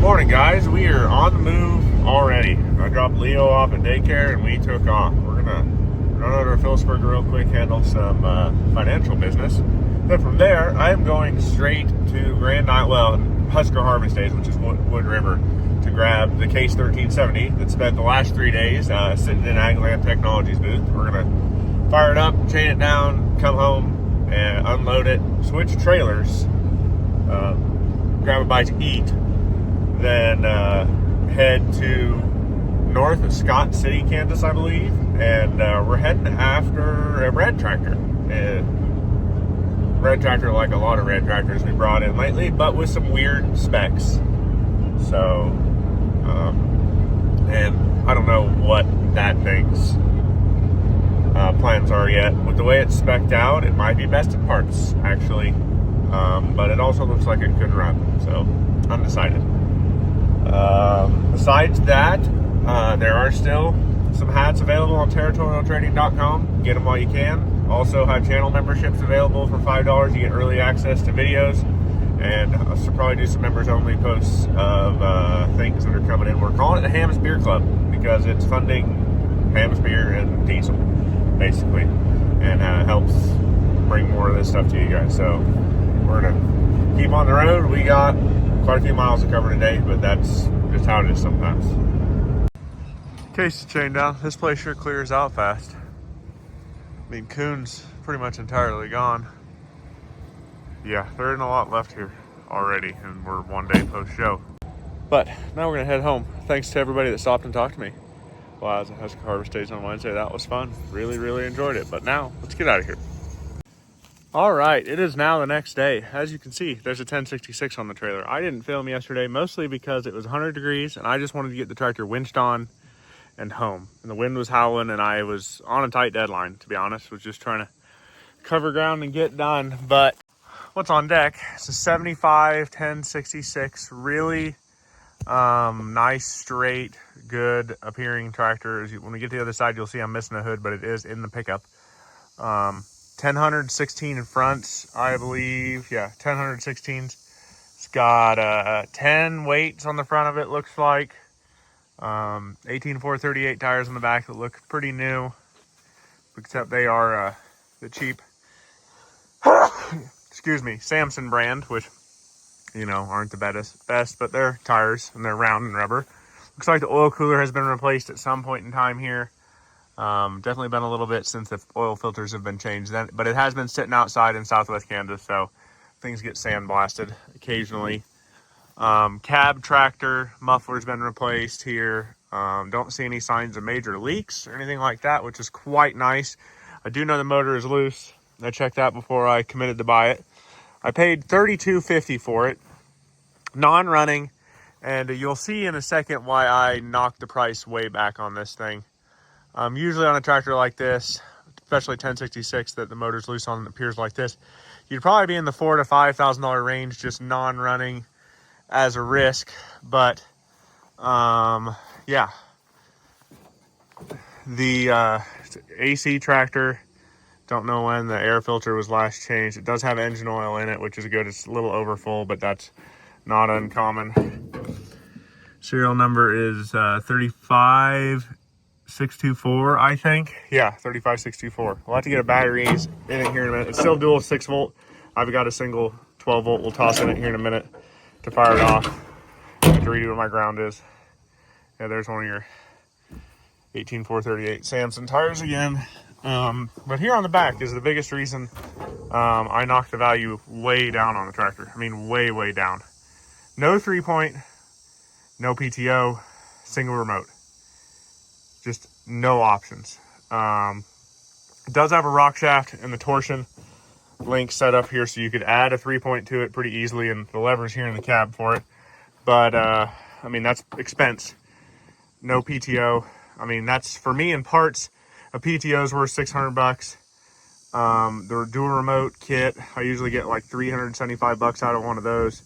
Morning, guys. We are on the move already. I dropped Leo off at daycare and we took off. We're gonna run over to Phillipsburg real quick, handle some financial business. Then from there, I am going straight to Grand Island, well, Husker Harvest Days, which is Wood River, to grab the Case 1370 that spent the last 3 days sitting in Agland Technologies booth. We're gonna fire it up, chain it down, come home and unload it, switch trailers, grab a bite to eat, then head to north of Scott City, Kansas, I believe, and we're heading after a red tractor. Red tractor, like a lot of red tractors we brought in lately, but with some weird specs. So, and I don't know what that thing's plans are yet. With the way it's spec'd out, it might be best in parts, actually, but it also looks like it could run, so undecided. Besides that, there are still some hats available on territorialtrading.com. Get them while you can. Also have channel memberships available for $5. You get early access to videos, and I'll probably do some members only posts of things that are coming in. We're calling it the Hams Beer Club because it's funding Hams Beer and Diesel, basically, and helps bring more of this stuff to you guys. So we're gonna keep on the road. We got quite a few miles to cover today, but that's just how it is sometimes. Case chain down. This place sure clears out fast. I mean, coon's pretty much entirely gone. Yeah, there isn't a lot left here already, and we're 1 day post show. But now we're gonna head home. Thanks to everybody that stopped and talked to me while I was at Husker Harvest Days on Wednesday. That was fun. Really enjoyed it. But now, let's get out of here. All right, it is now the next day. As you can see, there's a 1066 on the trailer. I didn't film yesterday, mostly because it was 100 degrees, and I just wanted to get the tractor winched on and home. And the wind was howling, and I was on a tight deadline, to be honest. Was just trying to cover ground and get done. But what's on deck? It's a 75 1066, really nice, straight, good appearing tractor. When we get to the other side, you'll see I'm missing a hood, but it is in the pickup. 1016 in front, I believe. Yeah, 1016s. It's got 10 weights on the front of it, looks like. 18438 tires on the back that look pretty new, except they are the cheap excuse me, Samson brand, which, you know, aren't the best, but they're tires and they're round and rubber. Looks like the oil cooler has been replaced at some point in time here. Definitely been a little bit since the oil filters have been changed, but it has been sitting outside in southwest Kansas, so things get sandblasted occasionally. Cab tractor muffler's been replaced here. Don't see any signs of major leaks or anything like that, which is quite nice. I do know the motor is loose. I checked that before I committed to buy it. I paid $32.50 for it, non-running, and you'll see in a second why I knocked the price way back on this thing. Usually on a tractor like this, especially 1066 that the motor's loose on and appears like this, you'd probably be in the $4,000 to $5,000 range just non-running as a risk. But yeah, the AC tractor, don't know when the air filter was last changed. It does have engine oil in it, which is good. It's a little overfull, but that's not uncommon. Serial number is 35624, I think. Yeah, 35624. We'll have to get a battery in it here in a minute. It's still dual 6-volt. I've got a single 12-volt. We'll toss in it here in a minute to fire it off. I have to redo what my ground is. Yeah, there's one of your 18438 Samson tires again. But here on the back is the biggest reason I knocked the value way down on the tractor. I mean, way down. No 3-point, no PTO, single remote. Just no options. It does have a rock shaft and the torsion link set up here, so you could add a 3-point to it pretty easily, and the lever's here in the cab for it. But I mean, that's expense. No PTO. I mean, that's, for me, in parts, a PTO is worth $600. The dual remote kit, I usually get like $375 out of one of those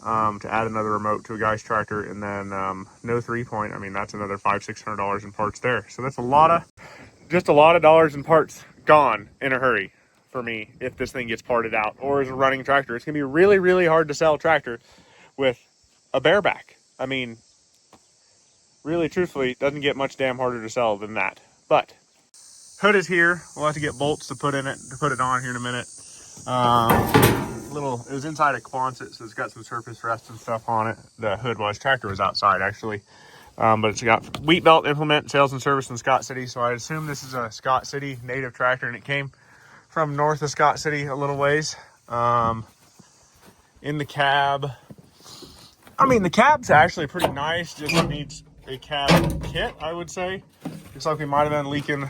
to add another remote to a guy's tractor. And then no 3-point, I mean, that's another $500-600 in parts there. So that's just a lot of dollars in parts gone in a hurry for me if this thing gets parted out or is a running tractor. It's gonna be really hard to sell a tractor with a bareback. I mean, really, truthfully, doesn't get much damn harder to sell than that. But hood is here. We'll have to get bolts to put it on here in a minute. It was inside a Quonset, so it's got some surface rest and stuff on it. The hood was. Tractor was outside, actually. But it's got wheat belt implement, sales and service in Scott City. So I assume this is a Scott City native tractor, and it came from north of Scott City a little ways. In the cab, I mean, the cab's actually pretty nice. Just needs a cab kit, I would say. Looks like we might have been leaking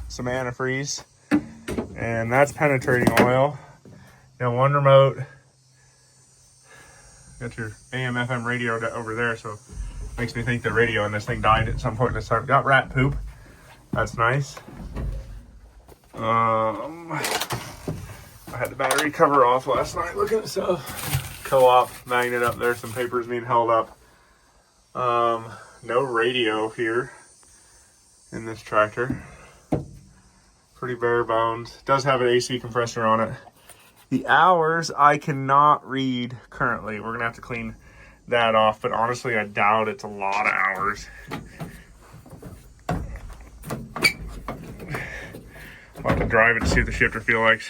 some antifreeze, and that's penetrating oil. One remote. Got your AM FM radio over there, so makes me think the radio in this thing died at some point in this time. Got rat poop. That's nice. I had the battery cover off last night looking at stuff. Co-op magnet up there. Some papers being held up. No radio here in this tractor. Pretty bare bones. It does have an AC compressor on it. The hours I cannot read currently. We're gonna have to clean that off, but honestly I doubt it's a lot of hours. I'll have to drive it to see what the shifter feel like.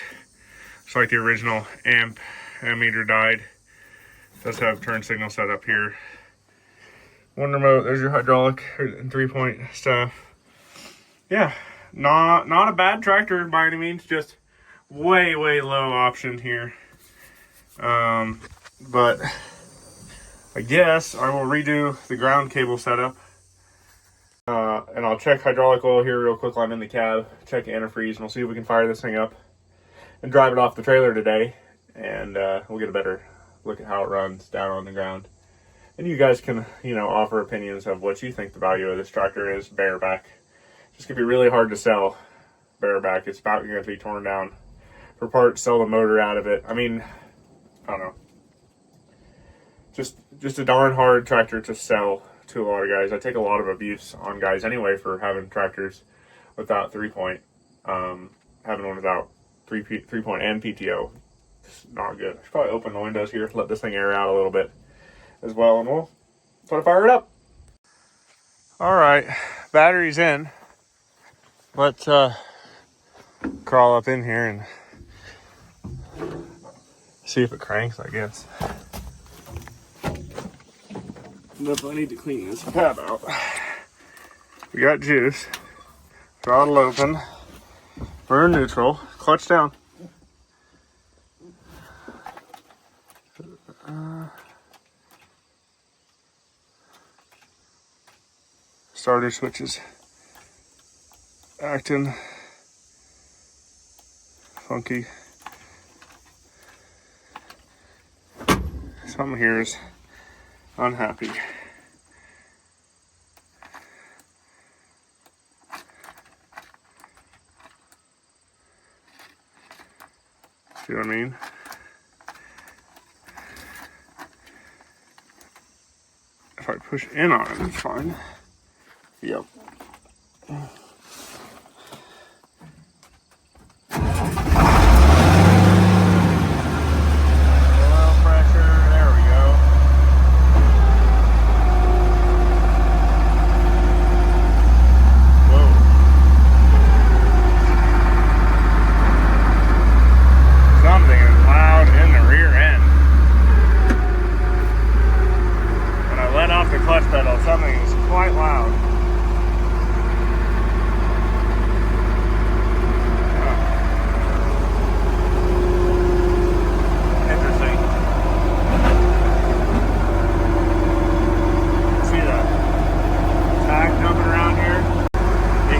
It's like the original ammeter died. It does have turn signal set up here. One remote, there's your hydraulic and 3-point stuff. Yeah, not a bad tractor by any means, just way low option here. But I guess I will redo the ground cable setup. And I'll check hydraulic oil here real quick while I'm in the cab. Check antifreeze, and we'll see if we can fire this thing up and drive it off the trailer today. And we'll get a better look at how it runs down on the ground. And you guys can, offer opinions of what you think the value of this tractor is bareback. It's going to be really hard to sell bareback. It's about going to be torn down for parts, sell the motor out of it. I mean, I don't know. Just a darn hard tractor to sell to a lot of guys. I take a lot of abuse on guys anyway for having tractors without 3-point. Having one without 3-point and PTO. It's not good. I should probably open the windows here, let this thing air out a little bit as well, and we'll try to fire it up. All right, battery's in. Let's crawl up in here and see if it cranks, I guess. I need to clean this cab out. We got juice. Throttle open. We're in neutral. Clutch down. Starter switches acting funky. Something here is unhappy. See what I mean? If I push in on it, it's fine. Yep.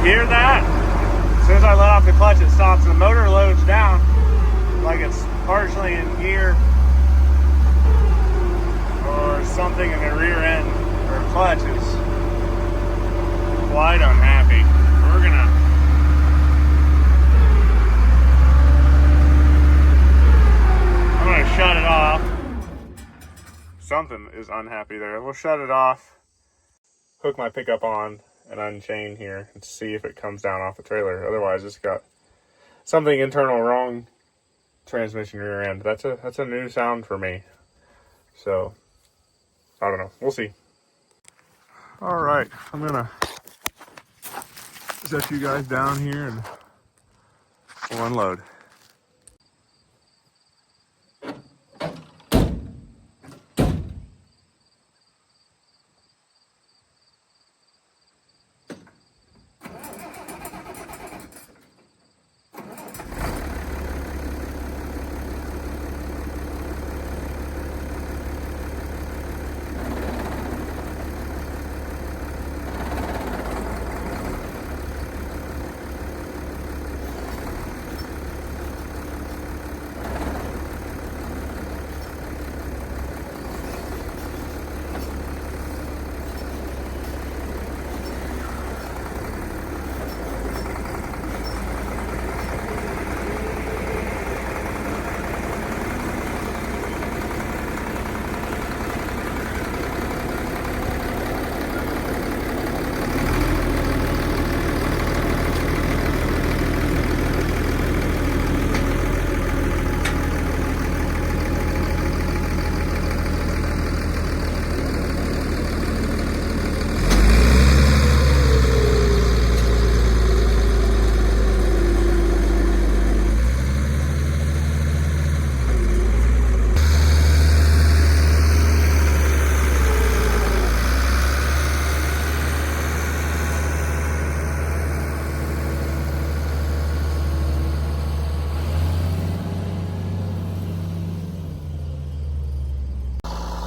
Hear that? As soon as I let off the clutch, it stops. The motor loads down like it's partially in gear or something, in the rear end or clutch is quite unhappy. We're I'm gonna shut it off. Something is unhappy there. We'll shut it off. Hook my pickup on and unchain here and see if it comes down off the trailer. Otherwise, it's got something internal wrong. Transmission rear end. That's a new sound for me. So I don't know. We'll see. All right, I'm gonna set you guys down here and we'll unload.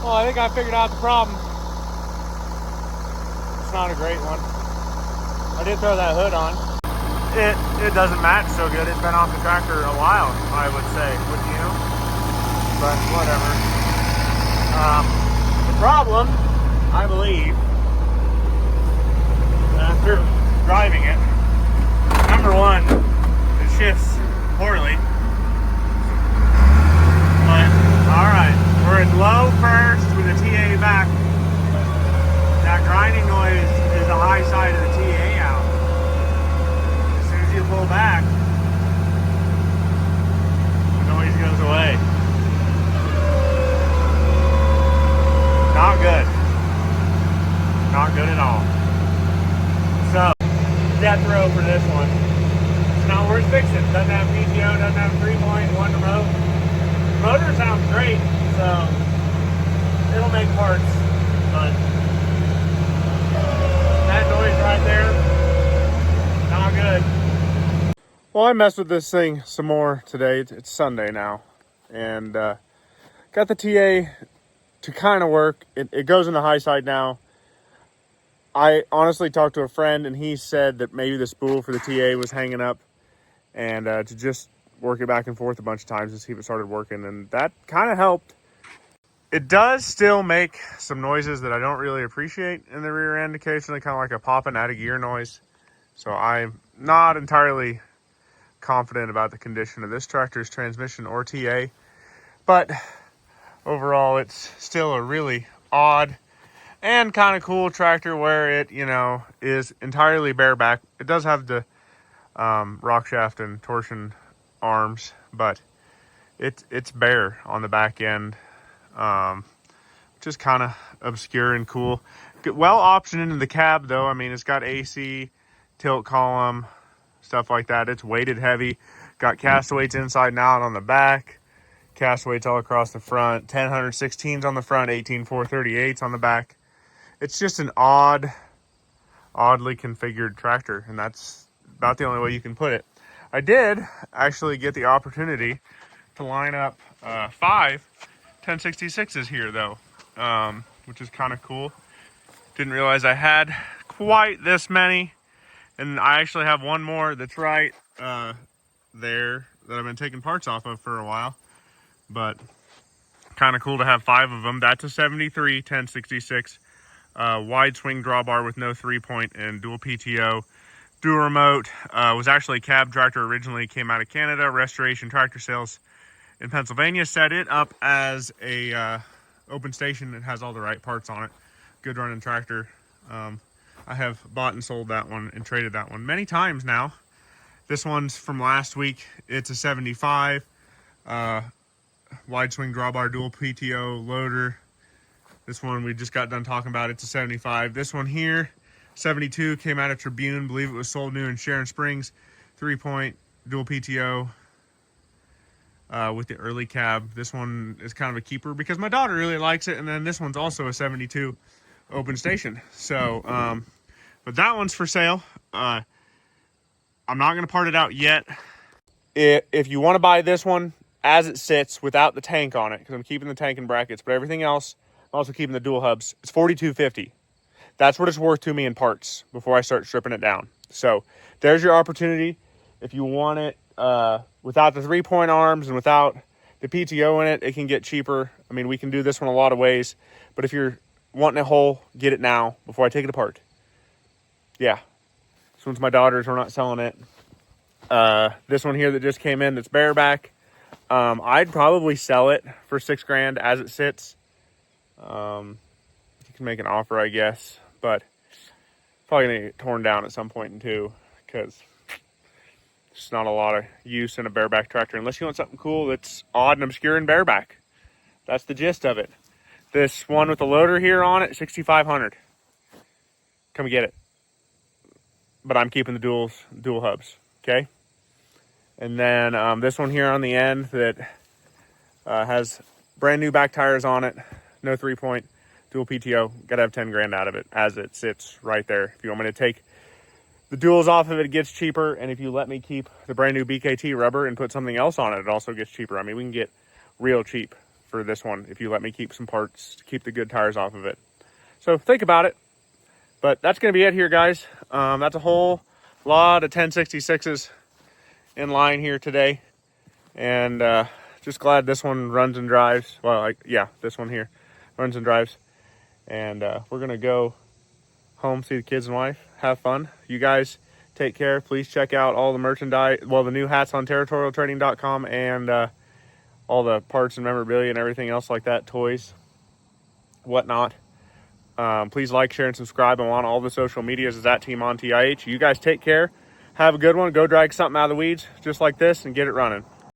Well, I think I figured out the problem. It's not a great one. I did throw that hood on. It doesn't match so good. It's been off the tractor a while, I would say, wouldn't you? But whatever. The problem, I believe, after driving it, number one, it shifts poorly. But, alright, we're in low first with the TA back. That grinding noise is the high side of the TA out. As soon as you pull back, the noise goes away. Not good. Not good at all. So, death row for this one. It's not worth fixing. Doesn't have PTO, doesn't have 3-point, one remote. Motor sounds great, so it'll make parts, but that noise right there, not good. Well, I messed with this thing some more today. It's Sunday now, and got the TA to kind of work. It goes in the high side now. I honestly talked to a friend, and he said that maybe the spool for the TA was hanging up, and to just work it back and forth a bunch of times to see if it started working, and that kind of helped. It does still make some noises that I don't really appreciate in the rear end occasionally, kind of like a popping out of gear noise. So I'm not entirely confident about the condition of this tractor's transmission or TA, but overall it's still a really odd and kind of cool tractor where it, you know, is entirely bareback. It does have the rock shaft and torsion arms, but it's bare on the back end. Just kind of obscure and cool. Well optioned into the cab though. I mean, it's got AC, tilt column, stuff like that. It's weighted heavy. Got castaways inside and out on the back. Castaways all across the front. 10 116s on the front, 18 438s on the back. It's just an oddly configured tractor, and that's about the only way you can put it. I did actually get the opportunity to line up 5 1066s here though, which is kind of cool. Didn't realize I had quite this many, and I actually have one more that's right there that I've been taking parts off of for a while, but kind of cool to have 5 of them. That's a 73 1066, wide swing drawbar with no 3-point and dual PTO, dual remote. Was actually a cab tractor originally, came out of Canada. Restoration Tractor Sales in Pennsylvania set it up as a open station that has all the right parts on it. Good running tractor. I have bought and sold that one and traded that one many times now. This one's from last week. It's a 75 wide swing drawbar, dual PTO loader. This one we just got done talking about. It's a 75. This one here, 72, came out of Tribune. Believe it was sold new in Sharon Springs. 3-point dual PTO with the early cab. This one is kind of a keeper because my daughter really likes it. And then this one's also a 72 open station. So, but that one's for sale. I'm not going to part it out yet. If you want to buy this one as it sits without the tank on it, because I'm keeping the tank and brackets, but everything else, I'm also keeping the dual hubs, it's $42.50. That's what it's worth to me in parts before I start stripping it down. So there's your opportunity. If you want it without the 3-point arms and without the PTO in it, it can get cheaper. I mean, we can do this one a lot of ways, but if you're wanting it whole, get it now before I take it apart. Yeah, this one's my daughter's. We're not selling it. This one here that just came in, that's bareback. I'd probably sell it for $6,000 as it sits. You can make an offer, I guess, but probably gonna get torn down at some point in two, because there's not a lot of use in a bareback tractor unless you want something cool that's odd and obscure and bareback. That's the gist of it. This one with the loader here on it, $6,500. Come get it. But I'm keeping the dual hubs. Okay. And then this one here on the end that has brand new back tires on it, no 3-point, dual PTO. Got to have $10,000 out of it as it sits right there. If you want me to take the duals off of it, it gets cheaper. And if you let me keep the brand new BKT rubber and put something else on it, it also gets cheaper. I mean, we can get real cheap for this one if you let me keep some parts to keep the good tires off of it. So think about it. But that's going to be it here, guys. That's a whole lot of 1066s in line here today. And just glad this one runs and drives. Well, yeah, this one here runs and drives. And we're going to go home, see the kids and wife, have fun. You guys take care. Please check out all the merchandise, well, the new hats on territorialtrading.com, and all the parts and memorabilia and everything else like that, toys, whatnot. Please like, share, and subscribe. I'm on all the social medias as @TeamOnTIH. You guys take care. Have a good one. Go drag something out of the weeds just like this and get it running.